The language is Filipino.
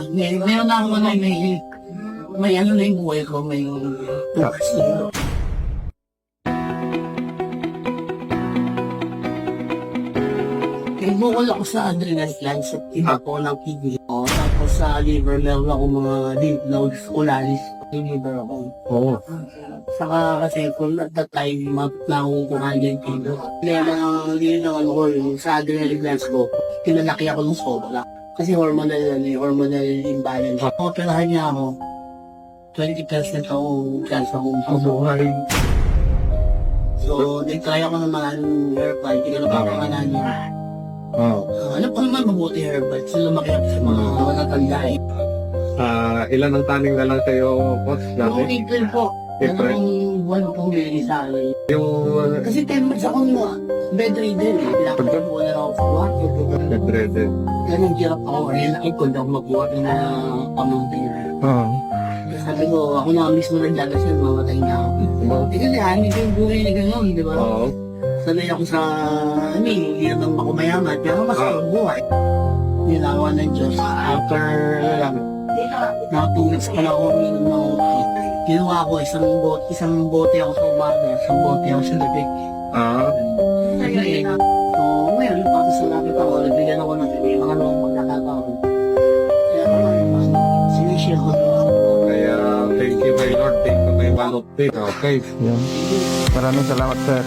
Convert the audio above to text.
Meron na ako may ano na yung buhay ko, may tukas. Bukol ako sa adrenal gland sa iba ko ng kidney ko. Tapos sa liver, meron ako mga lymph nodes, ulalis, yung liver ako. Oo. Saka kasi kung at that time, na ako 200 kilo. Hindi na ano ko, yung sa adrenal glands ko, kinalaki ako ng sobra. Kasi hormonal imbalance. Operahan niya ako, 20% ako chance akong Buhay. So, nag-try ako ng mga herbal, hindi ko napapangalan niya. Oo. Alam ko naman mabuti herbal, so lumaki ako sa mga matatandaan. Ilan ang taning na lang kayo, coach, Noong dati? April po, April? dalawang buwan pong bili sa akin. Yung Kasi 10 months akong bedridden eh. Pinapagod ko na ako sa kwarto. bedridden. Ganun hirap ako. Ayun, ikod ako magbuhat na pamangkin. Oo. Sabi ko, ako na mismo nagdadasal, mamatay na ako. Eh kasi hindi ko yung buhay na gano'n, di ba? Oo. Sanay ako sa, hindi naman makumayaman, pero mas ang buhay. Nilawan ng Diyos. After, nakatulog sa pala ako uminom ng tea. Ginawa ko, isang bote ako sa umaga, isang bote ako sa gabi. So, ngayon, papasalamat ako, nabigyan ako ng mga noong magkakataon. Kaya naman, sinishare ko. Kaya, thank you my Lord. Thank you my Manok. Okay. Yan. Maraming salamat, sir.